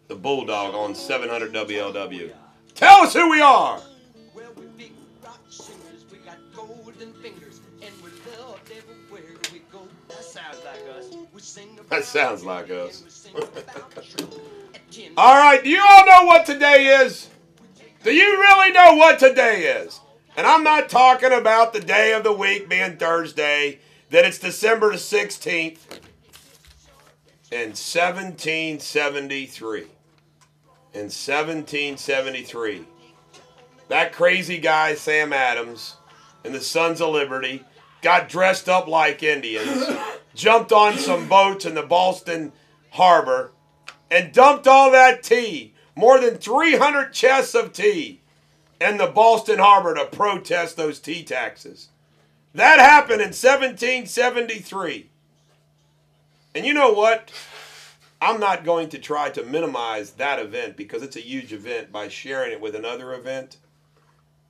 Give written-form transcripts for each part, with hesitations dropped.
the Bulldog on 700 WLW. Tell us who we are. Well, we big rock singers, we got golden fingers, and we're loved everywhere we go. That sounds like us. We sing about That sounds like us. we sing about trouble. At 10 All right, do you all know what today is? Do you really know what today is? And I'm not talking about the day of the week being Thursday, that it's December the 16th in 1773. In 1773. That crazy guy, Sam Adams, and the Sons of Liberty got dressed up like Indians, jumped on some boats in the Boston Harbor, and dumped all that tea, more than 300 chests of tea, in the Boston Harbor to protest those tea taxes. That happened in 1773. And you know what? I'm not going to try to minimize that event because it's a huge event by sharing it with another event.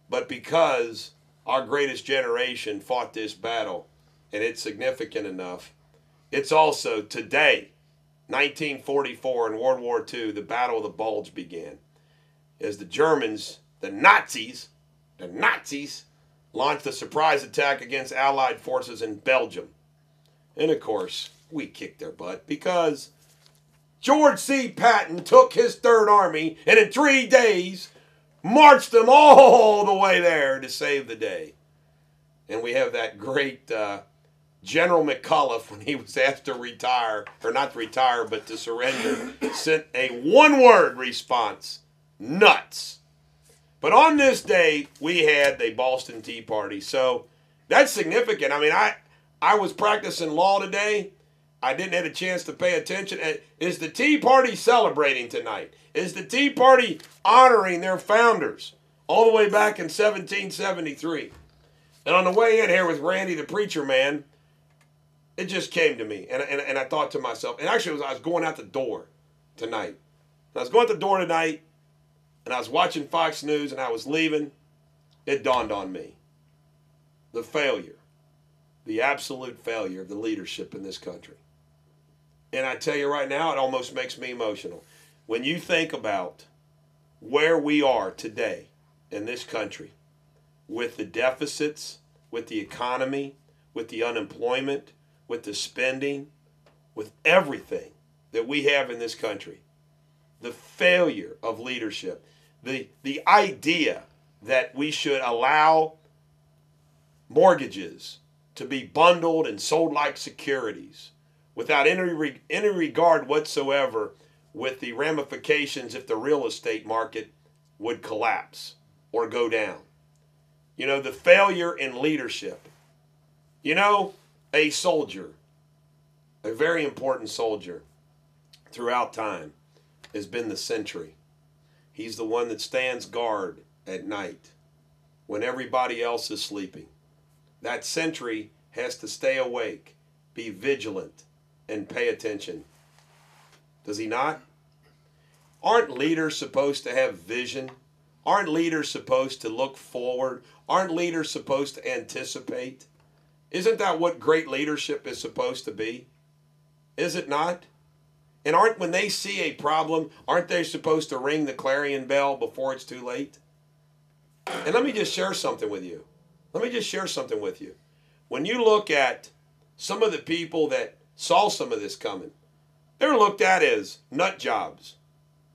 But because our greatest generation fought this battle and it's significant enough, it's also today, 1944 in World War II, the Battle of the Bulge began. As the Germans, the Nazis, launched a surprise attack against Allied forces in Belgium. And of course, we kicked their butt because George C. Patton took his Third Army and in 3 days marched them all the way there to save the day. And we have that great General McCullough, when he was asked to retire, or not to retire, but to surrender, sent a one-word response: nuts. But on this day, we had the Boston Tea Party. So that's significant. I mean, I was practicing law today. I didn't have a chance to pay attention. Is the Tea Party celebrating tonight? Is the Tea Party honoring their founders all the way back in 1773? And on the way in here with Randy the Preacher Man, it just came to me. And I thought to myself, and actually I was going out the door tonight. And I was going out the door tonight, and I was watching Fox News, and I was leaving. It dawned on me. The failure, the absolute failure of the leadership in this country. And I tell you right now, it almost makes me emotional. When you think about where we are today in this country, with the deficits, with the economy, with the unemployment, with the spending, with everything that we have in this country, the failure of leadership, the idea that we should allow mortgages to be bundled and sold like securities without any regard whatsoever with the ramifications if the real estate market would collapse or go down. You know, the failure in leadership. You know, a soldier, a very important soldier throughout time, has been the sentry. He's the one that stands guard at night when everybody else is sleeping. That sentry has to stay awake, be vigilant, and pay attention. Does he not? Aren't leaders supposed to have vision? Aren't leaders supposed to look forward? Aren't leaders supposed to anticipate? Isn't that what great leadership is supposed to be? Is it not? And when they see a problem, aren't they supposed to ring the clarion bell before it's too late? And let me just share something with you. When you look at some of the people that saw some of this coming, they're looked at as nut jobs.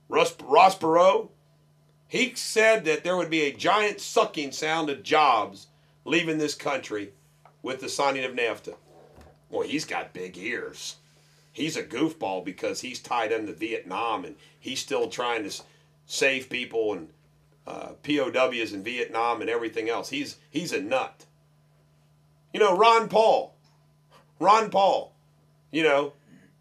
Ross Perot, he said that there would be a giant sucking sound of jobs leaving this country with the signing of NAFTA. Well, he's got big ears. He's a goofball because he's tied into Vietnam and he's still trying to save people and POWs in Vietnam and everything else. He's a nut. You know, Ron Paul, you know,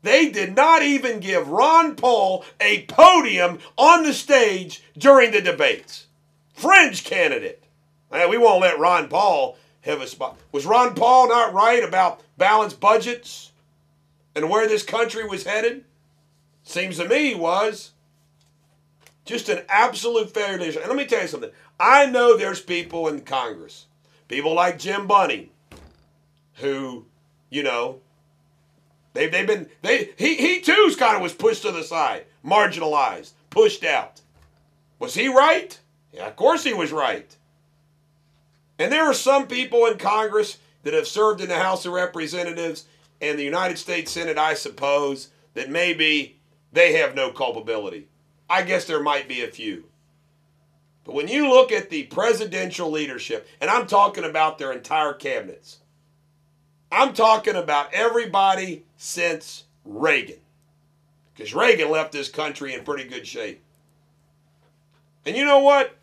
they did not even give Ron Paul a podium on the stage during the debates. Fringe candidate. We won't let Ron Paul have a spot. Was Ron Paul not right about balanced budgets and where this country was headed? Seems to me he was. Just an absolute failure. And let me tell you something. I know there's people in Congress, people like Jim Bunning, who, you know, he too kind of was pushed to the side. marginalized, pushed out. Was he right? Yeah, of course he was right. And there are some people in Congress that have served in the House of Representatives and the United States Senate, I suppose, that maybe they have no culpability. I guess there might be a few. But when you look at the presidential leadership, and I'm talking about their entire cabinets, I'm talking about everybody since Reagan. Because Reagan left this country in pretty good shape. And you know what?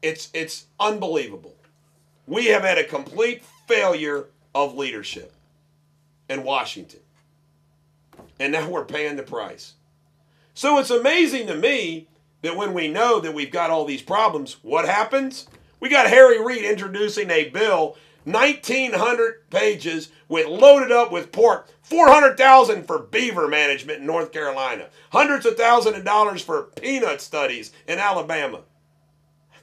It's unbelievable. We have had a complete failure of leadership in Washington. And now we're paying the price. So it's amazing to me that when we know that we've got all these problems, what happens? We got Harry Reid introducing a bill, 1,900 pages, loaded up with pork, $400,000 for beaver management in North Carolina, hundreds of thousands of dollars for peanut studies in Alabama.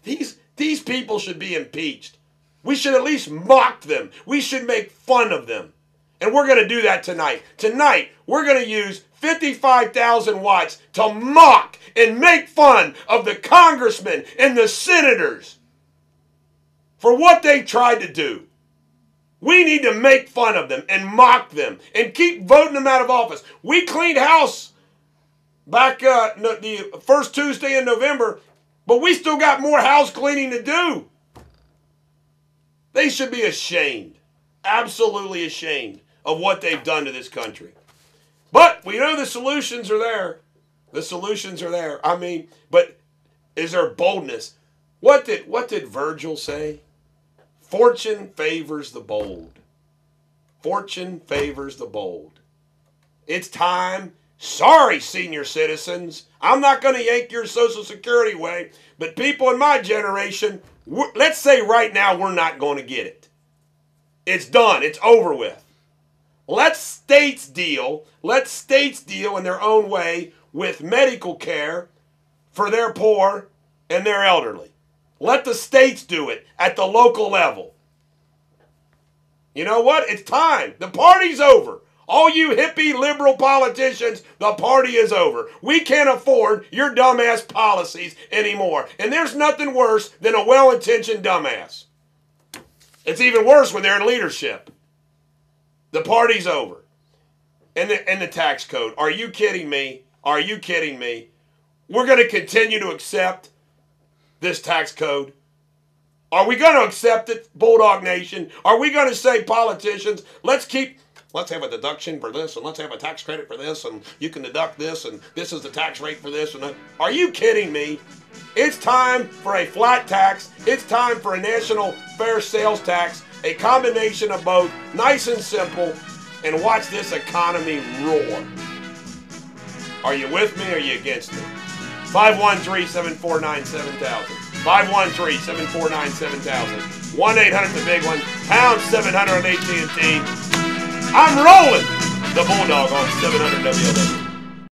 These people should be impeached. We should at least mock them. We should make fun of them. And we're going to do that tonight. Tonight, we're going to use 55,000 watts to mock and make fun of the congressmen and the senators for what they tried to do. We need to make fun of them and mock them and keep voting them out of office. We cleaned house back the first Tuesday in November, but we still got more house cleaning to do. They should be ashamed, absolutely ashamed of what they've done to this country. But we know the solutions are there. The solutions are there. I mean, but is there boldness? What did Virgil say? Fortune favors the bold. Fortune favors the bold. It's time. Sorry, senior citizens. I'm not going to yank your Social Security away, but people in my generation, let's say right now we're not going to get it. It's done. It's over with. Let states deal in their own way with medical care for their poor and their elderly. Let the states do it at the local level. You know what? It's time. The party's over. All you hippie liberal politicians, the party is over. We can't afford your dumbass policies anymore. And there's nothing worse than a well-intentioned dumbass. It's even worse when they're in leadership. The party's over. And the tax code. Are you kidding me? Are you kidding me? We're going to continue to accept this tax code. Are we going to accept it, Bulldog Nation? Are we going to say, politicians, let's have a deduction for this, and let's have a tax credit for this, and you can deduct this, and this is the tax rate for this. And that. Are you kidding me? It's time for a flat tax. It's time for a national fair sales tax, a combination of both, nice and simple, and watch this economy roar. Are you with me or are you against me? 513-749-7000. 513-749-7000. 1-800-THE-BIG-ONE, pound 700 on AT&T. I'm rolling the Bulldog on 700 WLW.